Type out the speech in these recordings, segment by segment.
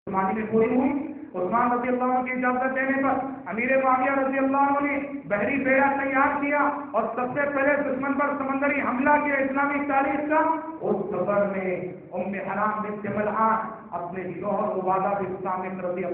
زمانے میں پوری ہوئی. عثمان رضی اللہ عنہ کی اجازت دینے پر امیر معاویہ رضی اللہ عنہ نے بحری بیڑا تیار کیا اور سب سے پہلے دشمن پر سمندری حملہ کیا اسلامی تاریخ کا. اس سفر میں ام حرام بنت ملعان اپنے شوہر عبادہ بن صامت رضی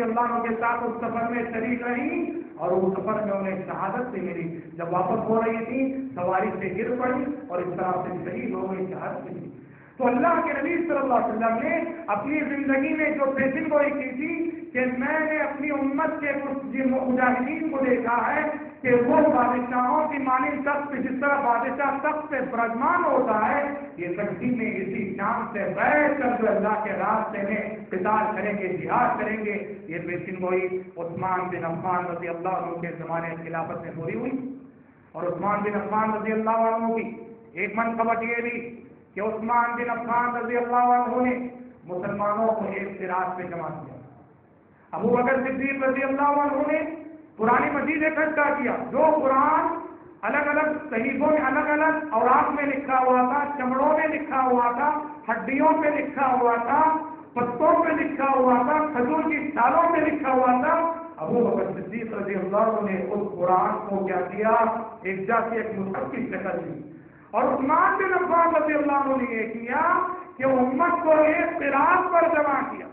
اللہ عنہ کے ساتھ اس سفر میں شریک رہی اور اس سفر میں انہیں شہادت سے ملی. جب واپس ہو رہی تھی سواری سے گر پڑی اور اس طرح سے شہید ہو گئی، شہادت ملی. تو اللہ کے نبی صلی اللہ علیہ وسلم نے اپنی زندگی میں جو پیشن گوئی کی تھی کہ میں نے اپنی امت کے کچھ مجاہدین کو دیکھا ہے کہ وہ بادشاہوں کی مانند سخت، جس طرح بادشاہ سخت سے برجمان ہوتا ہے، یہ سختی میں اسی شان سے بیٹھ کر جو اللہ کے راستے میں قتال کریں گے، جہاد کریں گے. یہ پیشن گوئی عثمان بن عفان رضی اللہ عنہ کے زمانے خلافت میں پوری ہوئی. اور عثمان بن عفان رضی اللہ عنہ کی ایک منقبت یہ بھی کہ عثمان بن عفان رضی اللہ عنہ نے مسلمانوں کو ایک سراج پہ جمع کیا. ابو بکر صدیق رضی اللہ عنہ نے قرآن مجید اکٹھا کیا. جو قرآن الگ الگ صحیفوں میں الگ الگ اوراق میں لکھا ہوا تھا، چمڑوں میں لکھا ہوا تھا، ہڈیوں پہ لکھا ہوا تھا، پتوں پہ لکھا ہوا تھا، کھجور کی چھالوں پہ لکھا ہوا تھا، ابو بکر صدیق رضی اللہ عنہ نے اس قرآن کو کیا کیا، ایک جیسے ایک مصحف کی شکل دی. اور عثمان بن عفان رضی اللہ عنہ نے یہ کیا کہ امت کو ایک قرآن پر جمع کیا.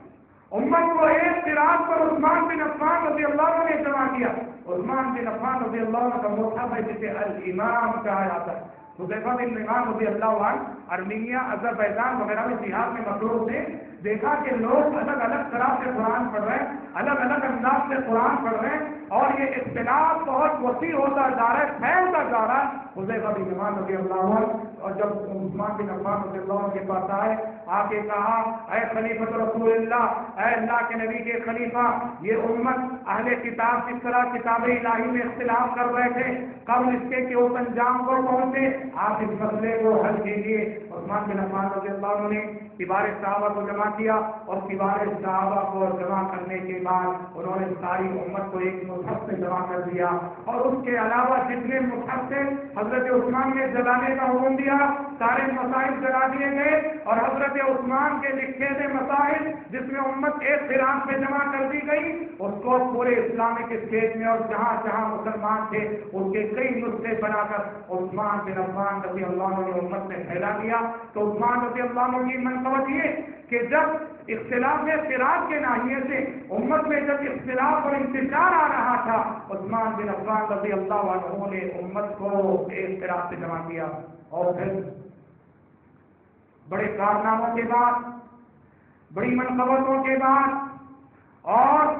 امت کو ایک قرآن پر عثمان بن عفان رضی اللہ عنہ نے جمع کیا. عثمان بن عفان رضی اللہ عنہ کا مصحف ہے جسے الامام کہا جاتا ہے. حذیفہ بن الامام رضی اللہ عنہ ارمینیا، اذربائیجان وغیرہ میں جہاد میں مصروف تھے. دیکھا کہ لوگ الگ الگ طرح سے قرآن پڑھ رہے ہیں، الگ الگ انداز سے قرآن پڑھ رہے ہیں اور یہ اختلاف بہت وسیع ہوتا جا رہا ہے، پھیلتا جا رہا ہے. حذیفہ بن الامام رضی اللہ عنہ اور جب عثمان بن عفان رضی اللہ عنہ کے پاس آئے، آ کے کہا اے خلیفۃ رسول اللہ، اے اللہ کے نبی کے خلیفہ، یہ امت اہل کتاب جس طرح کتاب الہی میں اختلاف کر رہے تھے، قبل اس کے کہ اس انجام کو پہنچے، آپ اس مسئلے کو حل کیجیے. عثمان بن عفان رضی اللہ عنہ نے کبار صحابہ کو جمع کیا اور کبار صحابہ کو جمع کرنے کے بعد انہوں نے ساری امت کو ایک مصحف سے جمع کر دیا. اور اس کے علاوہ جتنے مصحف تھے حضرت عثمان نے جلانے کا حکم دیا، سارے مسائل جلا دیے گئے اور حضرت عثمان کے لکھے ہوئے مسائل جس میں امت ایک قرآن پہ جمع کر دی گئی، اس کو پورے اسلامک اسٹیٹ میں اور جہاں جہاں مسلمان تھے اس کے کئی نسخے بنا کر عثمان بن عفان رضی اللہ عنہ نے امت میں پھیلا دیا. تو عثمان رضی اللہ عنہ کی منقبت یہ کہ جب اختلاف قرآن کے ناحیے سے امت میں جب اختلاف اور انتشار آ رہا تھا، عثمان بن عفان رضی اللہ عنہ نے امت کو ایک قرآن سے جمع کیا. اور پھر بڑے کارناموں کے بعد، بڑی منقبتوں کے بعد اور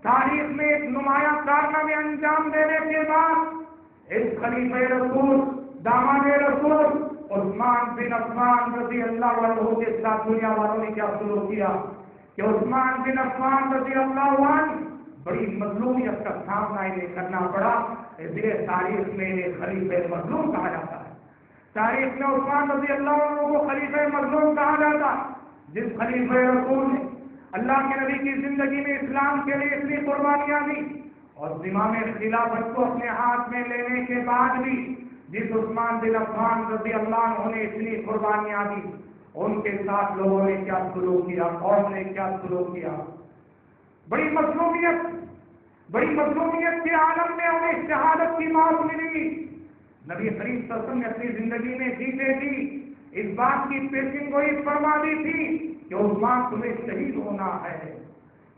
تاریخ میں ایک نمایاں کارنامے انجام دینے کے بعد اس خلیفہ رسول، داماد رسول عثمان بن عفان رضی اللہ عنہ کے ساتھ دنیا والوں نے کیا سلوک کیا کہ عثمان بن عفان رضی اللہ عنہ بڑی مظلومیت کا سامنا انہیں کرنا پڑا. اس لیے تاریخ میں انہیں خلیفہ مظلوم کہا جاتا ہے. تاریخ میں عثمان رضی اللہ عنہ کو خلیفہ مظلوم کہا جاتا ہے. جس خلیفہ رسول نے اللہ کے نبی کی زندگی میں اسلام کے لیے اتنی قربانیاں دی اور زمام خلافت کو اپنے ہاتھ میں لینے کے بعد بھی جس عثمان بن عفان رضی اللہ عنہ نے اتنی قربانیاں دی، ان کے ساتھ لوگوں نے کیا سلوک کیا، قوم نے کیا سلوک کیا. بڑی مظلومیت کے عالم میں انہیں شہادت کی موت ملی. نبی کریم صلی اللہ علیہ وسلم نے اپنی زندگی میں جیتے جی اس بات کی پیشن گوئی فرما دی تھی کہ عثمان تمہیں شہید ہونا ہے،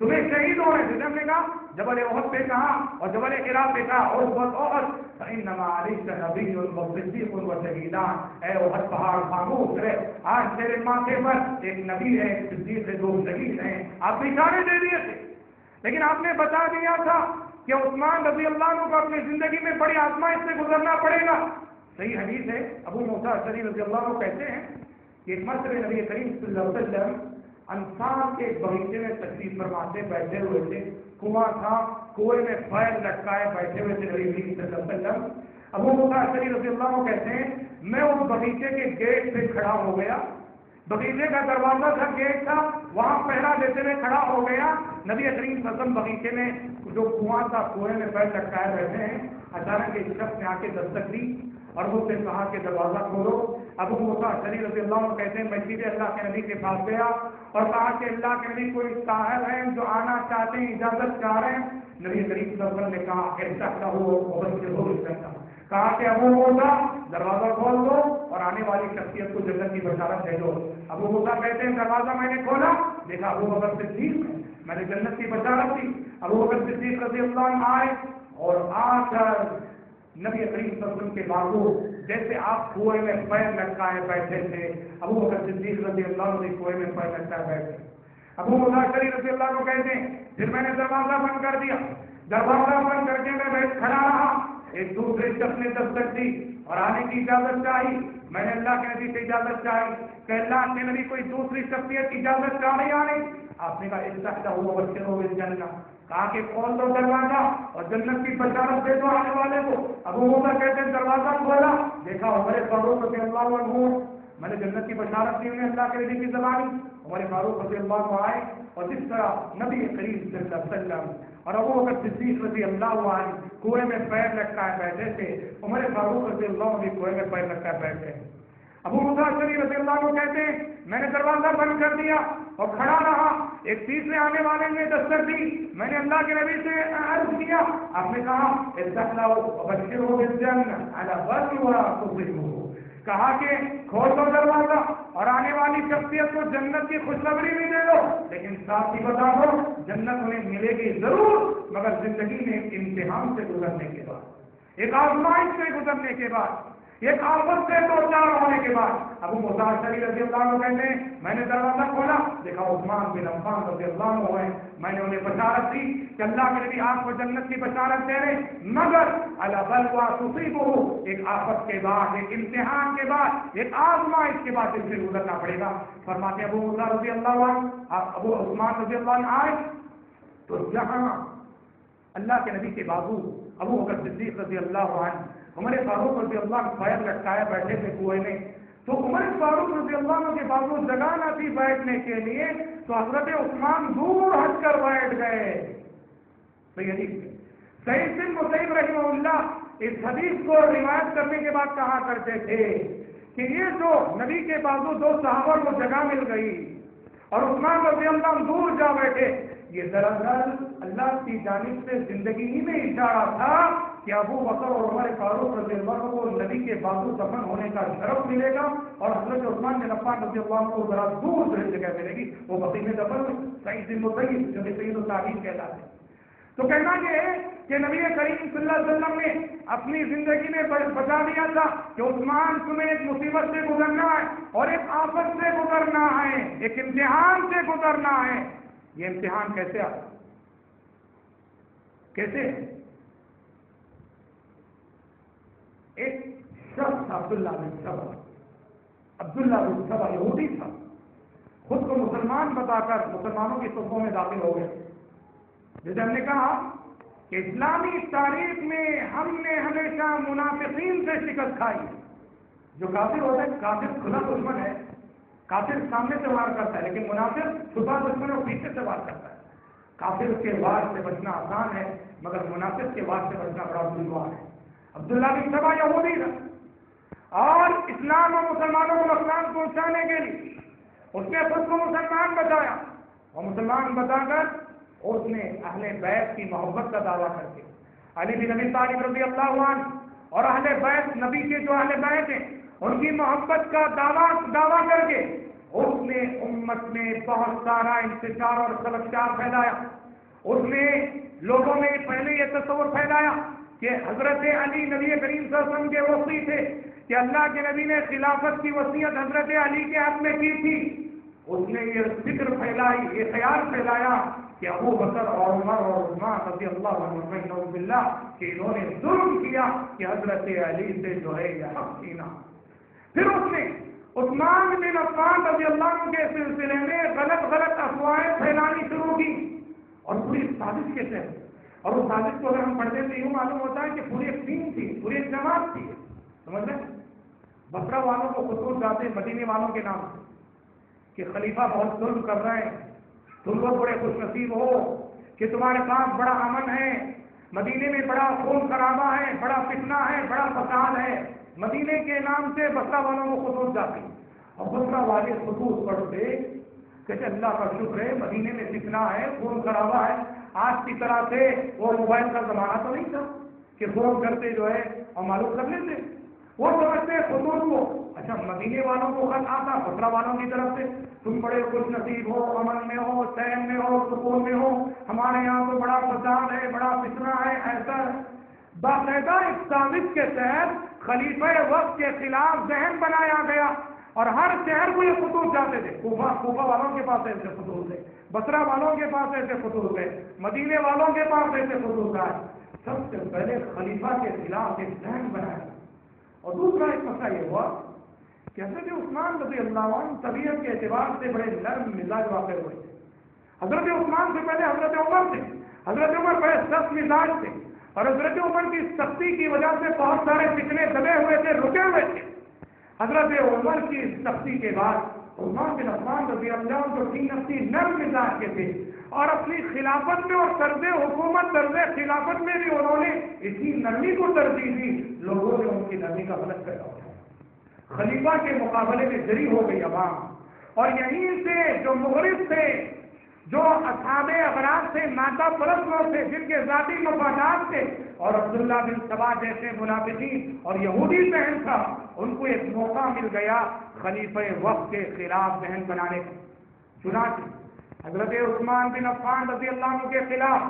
تمہیں شہید ہونا ہے. ہم نے کہا جبل احد پہ کہا اور جبل حرا پہ کہا احد فإنما عليك نبي وصديق وشهيدان. اے احد پہاڑ خاموش رہے، آج تیرے ماتھے پر ایک نبی ہے، ایک صدیق ہے، دو شہید ہیں. آپ اشارے دے دیے تھے لیکن آپ نے بتا دیا تھا کہ عثمان رضی اللہ عنہ کو اپنی زندگی میں بڑی آزمائش سے گزرنا پڑے گا. صحیح حدیث ہے، ابو موسیٰ اشعری رضی اللہ عنہ کہتے ہیں کہ ایک مرتبہ نبی کریم صلی اللہ علیہ وسلم انصار کے ایک باغیچے میں تشریف فرماتے بیٹھے ہوئے تھے. کنواں تھا، کنویں میں پیر لٹکائے بیٹھے ہوئے تھے نبی کریم صلی اللہ علیہ وسلم. ابو موسیٰ اشعری رضی اللہ عنہ کہتے ہیں میں اس باغیچے کے گیٹ پہ کھڑا ہو گیا. باغیچے کا دروازہ تھا، گیٹ تھا، وہاں پہرا دیتے ہوئے کھڑا ہو گیا. نبی کریم صلی اللہ علیہ وسلم باغیچے میں جو کنواں تھا کنویں میں پیر لٹکائے بیٹھے ہیں. اچانک ایک شخص نے آ کے دستک دی اور مجھ سے کہا کہ دروازہ کھولو. ابو موسیٰ اشعری رضی اللہ عنہ کہتے ہیں میں سیدھے اللہ کے نبی کے پاس گیا اور کہا کہ اللہ کے نبی کوئی صاحب ہیں جو آنا چاہتے ہیں، اجازت چاہ رہے ہیں۔ نبی کریم صلی اللہ علیہ وسلم نے کہا ایسا ہو کہا کہ ابو موسیٰ دروازہ کھول دو اور آنے والی شخصیت کو جنت کی بشارت دے دو۔ ابو موسیٰ کہتے ہیں دروازہ میں نے کھولا، دیکھا ابو بکر صدیق، میں نے جنت کی بشارت دی۔ ابو بکر صدیق رضی اللہ عنہ آئے اور آ کر نبی کریم صلی اللہ علیہ وسلم کے بازو جیسے آپ کنویں میں پیر لٹکائے بیٹھے تھے، ابو بکر صدیق رضی اللہ عنہ کنویں میں پیر لٹکائے بیٹھے۔ ابو موسیٰ اشعری رضی اللہ عنہ کہتے ہیں پھر میں نے دروازہ بند کر دیا، دروازہ بند کر کے میں بیٹھ کھڑا رہا، ایک دوسرے شخص نے دستک دی اور آنے کی اجازت چاہی۔ میں نے اللہ کے نبی سے اجازت چاہی کہ اللہ کے نبی کوئی دوسری شخصیت کی اجازت چاہ رہی آنے؟ آپ نے کہا استفتح ہوا بشروا بالجنہ، کہا کہ کھول دو دروازہ اور جنت کی بشارت دے دو آنے والے کو۔ ابو موسیٰ کہتے ہیں دروازہ کھولا، دیکھا عمر فاروق رضی اللہ عنہ، میں نے جنت کی بشارت دی انہیں اللہ کے نبی کی زبانی۔ عمر فاروق رضی اللہ عنہ آئے اور جس طرح نبی کریم صلی اللہ علیہ وسلم اور ابو بکر صدیق رضی اللہ عنہ کنویں میں پیر لٹکائے بیٹھے تھے، عمر فاروق رضی اللہ عنہ کنویں میں پیر لٹکائے بیٹھے۔ ابو موسیٰ اشعری رضی اللہ عنہ کہتے ہیں میں نے دروازہ بند کر دیا اور کھڑا رہا، ایک تیسرے آنے والے نے دستک دی، میں نے اللہ کے نبی سے عرض کیا، آپ نے کہا استفتحوا وبشروا بالجنہ علی بر ولا تظلموا، کہا کہ کھول دو دروازہ اور آنے والی شخصیت کو جنت کی خوشخبری بھی دے دو، لیکن ساتھ ہی بتا دو جنت انہیں ملے گی ضرور، مگر زندگی میں ایک امتحان سے گزرنے کے بعد، ایک آزمائش سے گزرنے کے بعد، ایک آفت سے دو چار ہونے کے بعد۔ ابو موسیٰ اشعری رضی اللہ عنہ کہتے ہیں میں نے دروازہ کھولا، دیکھا عثمان بن عفان رضی اللہ عنہ ہیں، میں نے انہیں بشارت دی کہ اللہ کے نبی آپ کو جنت کی بشارت دے رہے، مگر علی بلوى تصیبہ، ایک آفت کے بعد، ایک امتحان کے بعد، ایک آزمائش کے بعد اس سے گزرنا پڑے گا۔ فرماتے ابو موسیٰ رضی اللہ عنہ، ابو عثمان رضی اللہ عنہ آئے تو جہاں اللہ کے نبی کے بازو ابو بکر صدیق رضی اللہ عنہ، عمر فاروق رضی اللہ عنہ پیر لٹکائے بیٹھے تھے کنویں میں، تو عمر فاروق رضی اللہ عنہ کے بازو جگہ نہ تھی بیٹھنے کے لیے، تو حضرت عثمان دور ہٹ کر بیٹھ گئے۔ سعید بن مسیب رحمہ اللہ اس حدیث کو روایت کرنے کے بعد کہا کرتے تھے کہ یہ جو نبی کے بازو دو صحابہ کو جگہ مل گئی اور عثمان رضی اللہ عنہ دور جا بیٹھے، یہ دراصل اللہ کی جانب سے زندگی ہی میں اشارہ تھا کہ ابو بکر اور عمر فاروق رضی اللہ عنہ کو نبی کے بازو دفن ہونے کا شرف ملے گا اور حضرت عثمان بن عفان رضی اللہ عنہ کو ذرا دور سے جگہ ملے گی، وہ بقیع میں دفن ہوئے۔ سعید بن مسیب جو سید التابعین کہلاتے ہیں، تو کہنا یہ ہے کہ نبی کریم صلی اللہ علیہ وسلم نے اپنی زندگی میں بتا دیا تھا کہ عثمان تمہیں ایک مصیبت سے گزرنا ہے اور ایک آفت سے گزرنا ہے، ایک امتحان سے گزرنا ہے۔ یہ امتحان کیسے آتا، کیسے؟ ایک شخص عبداللہ بن سبا یہودی تھا، خود کو مسلمان بتا کر مسلمانوں کی صفوں میں داخل ہو گئے۔ جیسے ہم نے کہا کہ اسلامی تاریخ میں ہم نے ہمیشہ منافقین سے شکست کھائی۔ جو کافر ہوتا ہے، کافر کھلا دشمن ہے، کافر سامنے سے وار کرتا ہے، لیکن منافق چھپا دشمن اور پیچھے سے وار کرتا ہے۔ کافر کے وار سے بچنا آسان ہے، مگر منافق کے وار سے بچنا بڑا دشوار ہے۔ عبداللہ بن سبا یہودی تھا اور اسلام اور مسلمانوں کو نقصان پہنچانے کے لیے اس نے خود کو مسلمان بتایا، اور مسلمان بتا کر اس نے اہل بیت کی محبت کا دعویٰ کر کے علی بن ابی طالب رضی اللہ عنہ اور اہل بیت، نبی کے جو اہل بیت ہیں ان کی محبت کا دعویٰ کر کے اس نے امت میں بہت سارا انتشار اور خلفشار پھیلایا۔ اس نے لوگوں میں پہلے یہ تصور پھیلایا کہ حضرت علی نبی کریم صلی اللہ علیہ وسلم کے وصی تھے، کہ اللہ کے نبی نے خلافت کی وصیت حضرت علی کے حق میں کی تھی۔ اس نے یہ فکر پھیلائی، یہ خیال پھیلایا کہ ابو بکر اور عمر اور عثمان رضی اللہ عنہ باللہ کہ انہوں نے ظلم کیا کہ حضرت علی سے جو ہے یہ حق چھینا۔ پھر اس نے عثمان بن عفان رضی اللہ عنہ کے سلسلے میں غلط افواہیں پھیلانی شروع کی، اور پوری سازش کے تحت، اور اس سازش کو اگر ہم پڑھتے تو یوں معلوم ہوتا ہے کہ پوری ایک ٹیم تھی، پوری ایک جماعت تھی، سمجھ لیں۔ بصرہ والوں کو خطوط جاتے مدینے والوں کے نام سے کہ خلیفہ بہت ظلم کر رہے ہیں، تم لوگ بڑے خوش نصیب ہو کہ تمہارے پاس بڑا امن ہے، مدینے میں بڑا خون خرابہ ہے، بڑا فتنہ ہے، بڑا فساد ہے، مدینے کے نام سے بصرہ والوں کو خطوط جاتے اور بصرہ والے خطوط پڑھتے کہتے اللہ کا شکر ہے مدینے میں فتنہ ہے، خون خرابہ ہے. آج کی طرح سے وہ موبائل کا زمانہ تو نہیں تھا کہ فون کرتے جو ہے اور معلوم کر لیتے. وہ سمجھتے خطوط کو اچھا مدینے والوں کو خط آتا بصرہ والوں کی طرف سے، تم بڑے خوش نصیب ہو، امن میں ہو، چین میں ہو، سکون میں ہو، ہمارے یہاں تو بڑا فساد ہے، بڑا فتنہ ہے. ایسا باقاعدہ ایک سازش کے تحت خلیفہ وقت کے خلاف ذہن بنایا گیا اور ہر شہر کو یہ خطوط جاتے تھے. کوفہ والوں کے پاس ایسے خطوط تھے، بصرہ والوں کے پاس ایسے خطوط تھے، مدینے والوں کے پاس ایسے خطوط آئے. سب سے پہلے خلیفہ کے خلاف ایک ذہن بنایا. اور دوسرا ایک مسئلہ یہ ہوا کہ حضرت عثمان رضی اللہ عنہ طبیعت کے اعتبار سے بڑے نرم مزاج واقع ہوئے تھے. حضرت عثمان سے پہلے حضرت عمر تھے. حضرت عمر بڑے سخت مزاج تھے اور حضرت عمر کی سختی کی وجہ سے بہت سارے فتنے دبے ہوئے تھے، رکے ہوئے تھے. حضرت عمر کی سختی کے بعد عثمان بن عفان رضی اللہ عنہ جو نفسی نرم مزاج کے تھے اور اپنی خلافت میں اور طرز حکومت طرز خلافت میں بھی انہوں نے اسی نرمی کو ترجیح دی. لوگوں نے ان کی نرمی کا غلط پیدا اٹھایا، خلیفہ کے مقابلے میں جری ہو گئی عوام. اور یہیں سے جو مغرب تھے، جو اصحاب اغراض سے، مادہ پرست لوگ تھے جن کے ذاتی مفادات تھے، اور عبداللہ بن سبا جیسے منافقین اور یہودی ذہن تھا، ان کو ایک موقع مل گیا خلیفہ وقت کے خلاف ذہن بنانے کا. چنانچہ حضرت عثمان بن عفان رضی اللہ عنہ کے خلاف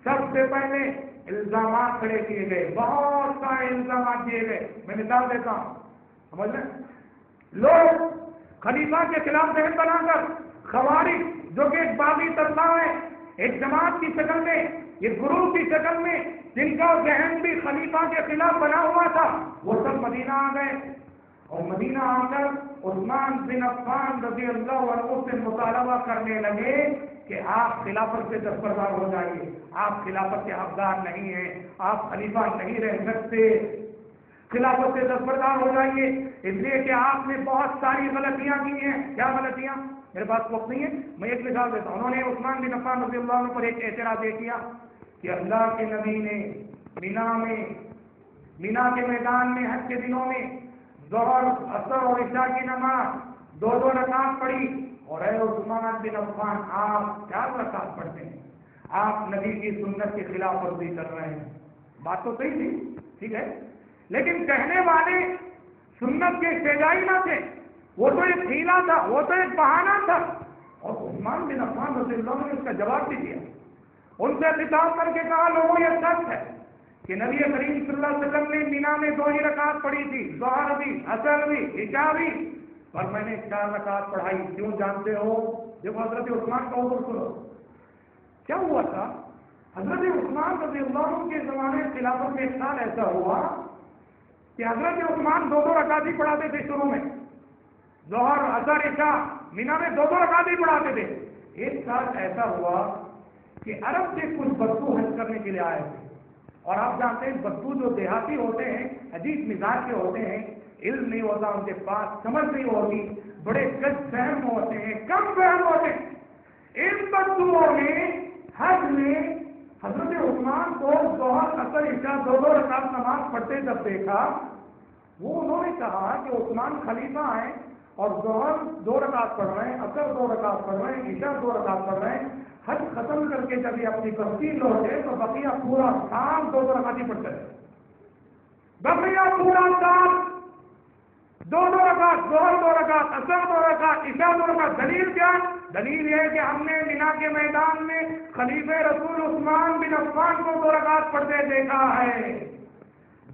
سب سے پہلے الزامات کھڑے کیے گئے، بہت سارے الزامات دیے گئے. میں مثال دیتا ہوں، سمجھ لیں. لوگ خلیفہ کے خلاف ذہن بنا کر خوارج جو کہ ایک باغی طبقہ ہے، ایک جماعت کی شکل میں، ایک گروہ کی شکل میں، جن کا ذہن بھی خلیفہ کے خلاف بنا ہوا تھا، وہ سب مدینہ آ گئے. اور مدینہ آ کر عثمان بن عفان رضی اللہ عنہ سے مطالبہ کرنے لگے کہ آپ خلافت سے دستبردار ہو جائیے، آپ خلافت کے حقدار نہیں ہیں، آپ خلیفہ نہیں رہ سکتے، خلافت سے دستبردار ہو جائیے، اس لیے کہ آپ نے بہت ساری غلطیاں کی ہیں. کیا غلطیاں؟ میرے پاس وقت نہیں ہے، میں ایک مثال دیتا ہوں. انہوں نے عثمان بن عفان رضی اللہ عنہ پر ایک اعتراض یہ کیا کہ اللہ کے نبی نے مینا کے میدان میں حج کے دنوں میں ظہر، عصر اور عشاء کی نماز 2 رکعت پڑھی، اور اے عثمان بن عفان آپ 4 رکعت پڑھتے ہیں، آپ نبی کی سنت کی خلاف ورزی کر رہے ہیں. بات تو صحیح تھی، ٹھیک ہے، لیکن کہنے والے سنت کے احتجاجی نہ تھے، وہ تو ایک ہیلا تھا، وہ تو ایک بہانہ تھا. اور عثمان بن عفان رضی اللہ عنہ نے اس کا جواب بھی دیا. ان سے خطاب کر کے کہا لوگوں یہ سچ ہے کہ نبی کریم صلی اللہ علیہ وسلم نے مینا میں 2 ہی رکعت پڑھی تھی، ظہر بھی، عصر بھی، عشاء بھی، پر میں نے 4 رکعت پڑھائی. کیوں جانتے ہو؟ دیکھو حضرت عثمان کا حکم سنو. کیا ہوا تھا؟ حضرت عثمان رضی اللہ عنہ کے زمانے خلافت میں ایک سال ایسا ہوا کہ حضرت عثمان 2 رکعت ہی پڑھاتے تھے. شروع میں ظہر، عصر، عشاء مینا میں 2 رکعت ہی پڑھاتے تھے. ایک سال ایسا ہوا کہ عرب سے کچھ بدو حج کرنے کے لیے آئے تھے، اور آپ جانتے ہیں بدو جو دیہاتی ہوتے ہیں، عجیب مزاج کے ہوتے ہیں، علم نہیں ہوتا ان کے پاس، سمجھ نہیں ہوتی، بڑے کج فہم ہوتے ہیں، کم فہم ہوتے ہیں. ان بدوؤں نے حج میں حضرت عثمان کو ظہر، عصر، عشاء 2 رکعت نماز پڑھتے جب دیکھا، وہ انہوں نے کہا کہ عثمان خلیفہ ہیں اور ظہر 2 رکعت پڑھ رہے ہیں، عصر 2 رکعت پڑھ رہے ہیں، عشاء 2 رکعت پڑھ رہے ہیں. حج ختم کر کے جب یہ اپنی بستی لوٹے تو بقیہ پورا شام 2 رکعت ہی پڑھتے رہے. بقیہ پورا شام 2 رکعت، ظہر 2 رکعت، عصر 2 رکعت، عشاء 2 رکعت. دلیل کیا؟ دلیل یہ ہے کہ ہم نے مینا کے میدان میں خلیفہ رسول عثمان بن عفان کو 2 رکعت پڑھتے دیکھا ہے.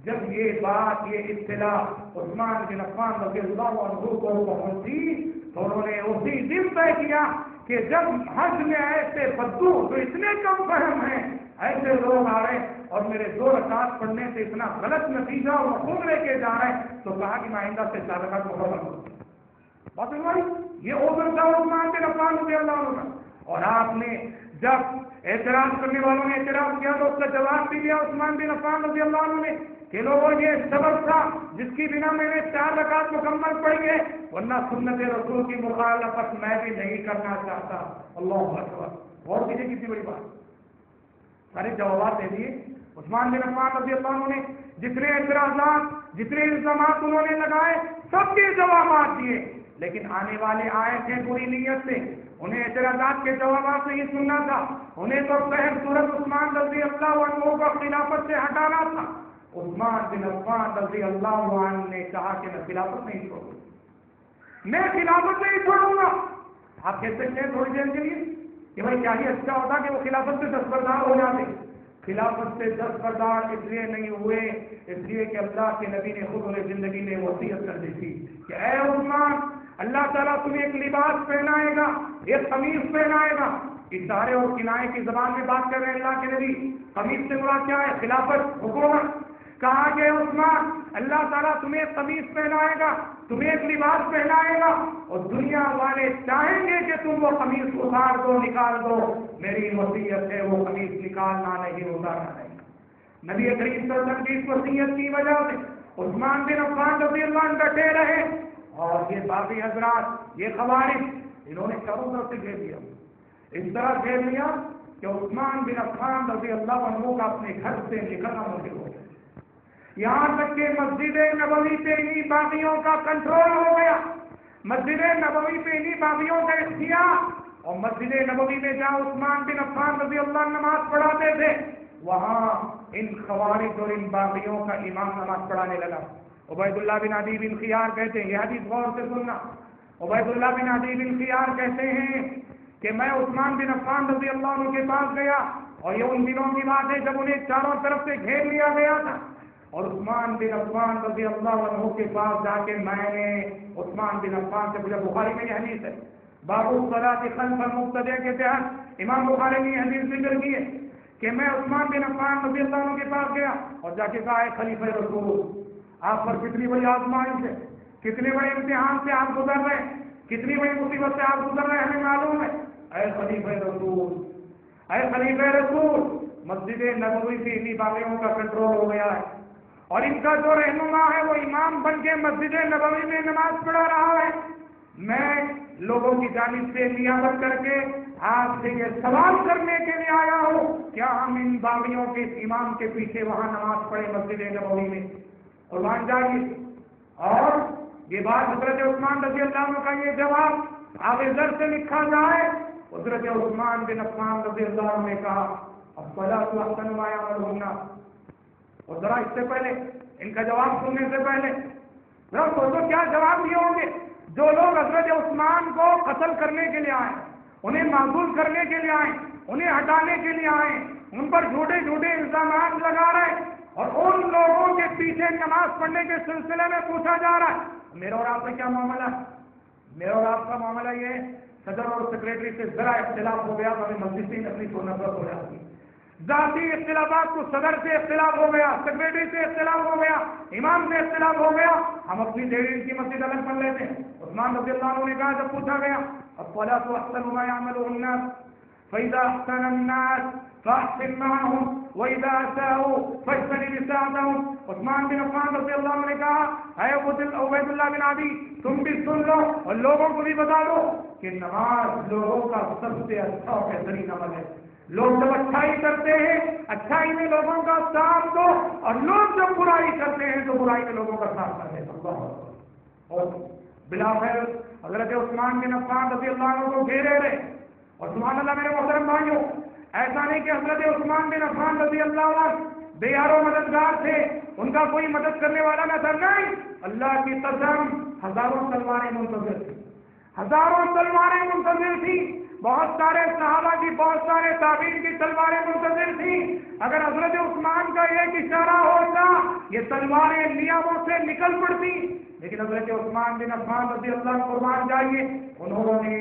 جب یہ بات، یہ اطلاع عثمان بن عفان رضی اللہ عنہ کو پہنچی تو انہوں نے اسی دن طے کیا کہ جب حج میں ایسے بدو جو اتنے کم فہم ہیں، ایسے لوگ آ رہے اور میرے 2 رکعت پڑھنے سے اتنا غلط نتیجہ اور مفہوم لے کے جا رہے ہیں، تو کہا کہ میں آئندہ سے 4 رکعت مکمل کروں. بات سمجھ، یہ عذر تھا عثمان بن عفان رضی اللہ عنہ. اور آپ نے جب اعتراض کرنے والوں نے اعتراض کیا تو اس کا جواب بھی دیا عثمان بن عفان رضی اللہ عنہ نے کہ لوگوں یہ سبب تھا جس کی بنا میں نے 4 رکعت مکمل پڑھی ہے، ورنہ سنت رسول کی مخالفت میں بھی نہیں کرنا چاہتا. اللہ اکبر. اور کسی بڑی بات سارے جوابات دے دیے. عثمان بن عفان رضی اللہ عنہ نے جتنے اعتراضات جتنے الزامات انہوں نے لگائے سب کے جوابات دیے، لیکن آنے والے آئے تھے بری نیت سے، انہیں اعتراضات کے جوابات نہیں سننا تھا، انہیں تو پہل صورت عثمان رضی اللہ عنہ کو خلافت سے ہٹانا تھا. عثمان بن عفان رضی اللہ عنہ نے کہا کہ میں خلافت نہیں چھوڑوں گا، میں خلافت نہیں چھوڑوں گا. آپ کہہ سکتے ہیں تھوڑی دیر کے لیے کہ بھائی کیا ہی اچھا ہوتا کہ وہ خلافت سے دستبردار ہو جاتے. خلافت سے دستبردار اس لیے نہیں ہوئے اس لیے کہ اللہ کے نبی نے خود انہیں زندگی میں وصیت کر دی تھی کہ اے عثمان، اللہ تعالیٰ تمہیں ایک لباس پہنائے گا، ایک قمیص پہنائے گا. اشارے اور کنائے کی زبان میں بات کر رہے ہیں اللہ کے نبی. قمیص سے مراد کیا ہے؟ خلافت، حکومت. کہا کہ عثمان اللہ تعالیٰ تمہیں ایک قمیص پہنائے گا، تمہیں ایک لباس پہنائے گا، اور دنیا والے چاہیں گے کہ تم وہ قمیص اتار دو، نکال دو. میری وصیت ہے وہ قمیص نکالنا نہیں، اتارنا نہیں. نبی کریم صلی اللہ علیہ وسلم کی اس وصیت کی وجہ سے عثمان بن عفان رضی اللہ عنہ ڈٹے رہے، اور یہ باقی حضرات، یہ خوارج، انہوں نے چاروں طرف سے گھیر لیا. اس طرح گھیر لیا کہ عثمان بن عفان رضی اللہ عنہ کا اپنے گھر سے نکلنا مشکل ہو گیا. یہاں تک کہ مسجد نبوی پہ انہی باغیوں کا کنٹرول ہو گیا، مسجد نبوی پہ انہی باغیوں کا اختیار. اور مسجد نبوی میں جہاں عثمان بن عفان رضی اللہ عنہ نماز پڑھاتے تھے، وہاں ان خوارج اور ان باغیوں کا امام نماز پڑھانے لگا. عبید اللہ بن عدی بن خیار کہتے ہیں، یہ حدیث غور سے سننا، عبید اللہ بن عدی بن خیار کہتے ہیں کہ میں عثمان بن عفان رضی اللہ عنہ کے پاس گیا، اور یہ ان دنوں کی بات ہے جب انہیں چاروں طرف سے گھیر لیا گیا تھا. اور عثمان بن عفان رضی اللہ عنہ کے پاس جا کے میں نے عثمان بن عفان سے پوچھا، بخاری میں یہ حدیث ہے، باب الصلاۃ خلف المقتدی کے تحت امام بخاری نے یہ حدیث ذکر کی ہے کہ میں عثمان بن عفان رضی اللہ عنہ کے پاس گیا اور جا کے کہا، اے خلیفہ رسول، آپ پر کتنی بڑی آزمائش ہے، کتنے بڑے امتحان سے آپ گزر رہے ہیں، کتنی بڑی مصیبت سے آپ گزر رہے ہیں، ہمیں معلوم ہے. اے خلیفہ رسول، اے خلیفہ رسول، مسجد نبوی سے انہی باغیوں کا کنٹرول ہو گیا ہے، اور ان کا جو رہنما ہے وہ امام بن کے مسجد نبوی میں نماز پڑھا رہا ہے. میں لوگوں کی جانب سے نیابت کر کے آپ سے یہ سوال کرنے کے لیے آیا ہوں، کیا ہم ان باغیوں کے امام کے پیچھے وہاں نماز پڑھیں مسجد نبوی میں؟ قربان جائیے. اور یہ بات حضرت عثمان رضی اللہ عنہ کا یہ جواب آگے زر سے لکھا جائے. حضرت عثمان بن عفان رضی اللہ عنہ نے کہا، الصلاۃ احسن ما یعمل الناس. اور ذرا اس سے پہلے، ان کا جواب سننے سے پہلے ذرا سوچو کیا جواب دیے ہوں گے جو لوگ حضرت عثمان کو قتل کرنے کے لیے آئے، انہیں معزول کرنے کے لیے آئے، انہیں ہٹانے کے لیے آئے، ان پر جھوٹے جھوٹے الزامات لگا رہے، اور ان لوگوں کے پیچھے نماز پڑھنے کے سلسلے میں پوچھا جا رہا ہے میرا اور آپ کا کیا معاملہ ہے؟ میرا اور آپ کا معاملہ یہ ہے، صدر اور سیکریٹری سے ذرا اختلاف ہو گیا تو ہمیں مسجد سے اپنی چھوڑنا ہو جاتی ہے. ذاتی اختلافات کو صدر سے اختلاف ہو گیا، سیکریٹری سے اختلاف ہو گیا، امام سے اختلاف ہو گیا، ہم اپنی ڈیڑھ کی مسجد الگ بن لیتے ہیں. عثمان رضی اللہ عنہ نے کہا جب پوچھا گیا، الصلاۃ احسن ما يعمل الناس فاذا احسن الناس فاحسن معهم واذا اساءوا فاجتنب اساءتهم. عثمان بن عفان رضی اللہ عنہ نے کہا، اے عبید اللہ بن عدی، تم بھی سن لو اور لوگوں کو بھی بتا دو کہ نماز لوگوں کا سب سے اچھا اور بہترین عمل ہے. لوگ جب اچھائی کرتے ہیں اچھائی میں لوگوں کا ساتھ دو، اور لوگ جب برائی کرتے ہیں تو برائی میں لوگوں کا ساتھ کرتے ہیں. اور بلاخر حضرت عثمان بن عفان رضی اللہ عنہ کو گھیرے رہے. اور سبحان اللہ میرے محترم بھائیوں، ایسا نہیں کہ حضرت عثمان بن عفان رضی اللہ عنہ بے یار و مددگار تھے، ان کا کوئی مدد کرنے والا نہ تھا. نہیں، اللہ کی قسم ہزاروں تلواریں منتظر تھیں، ہزاروں تلواریں منتظر تھیں، بہت سارے صحابہ کی، بہت سارے تابعین کی تلواریں منتظر تھیں. اگر حضرت عثمان کا ایک اشارہ ہوتا یہ تلواریں نیاموں سے نکل پڑتی، لیکن حضرت عثمان بن عفان رضی اللہ عنہ قربان جائیے، انہوں نے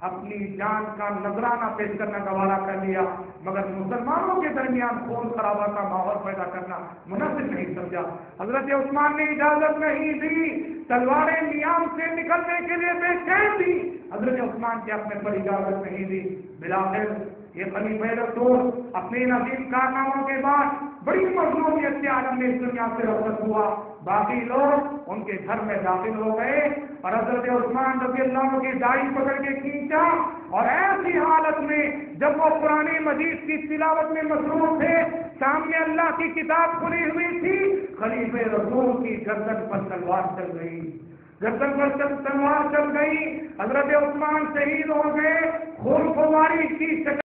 اپنی جان کا نذرانہ پیش کرنا گوارا کر لیا، مگر مسلمانوں کے درمیان خون خرابہ کا ماحول پیدا کرنا مناسب نہیں سمجھا. حضرت عثمان نے اجازت نہیں دی، تلواریں نیام سے نکلنے کے لیے بے چین تھی، حضرت عثمان کے حق میں پر اجازت نہیں دی. بلاخر یہ خلیفہ رسول اپنے عظیم کارناموں کے بعد بڑی مظلومیت کے عالم میں اس دنیا سے رخصت ہوا. باقی لوگ ان کے گھر میں داخل ہو گئے اور حضرت عثمان رضی اللہ عنہ کی داڑھی پکڑ کے کھینچا، اور ایسی حالت میں جب وہ قرآن مجید کی تلاوت میں مصروف تھے، سامنے اللہ کی کتاب کھلی ہوئی تھی، خلیفہ رسول کی گردن پر تلوار چل گئی، گردن پر تلوار چل گئی، حضرت عثمان شہید ہو گئے، خون خواری کی شکل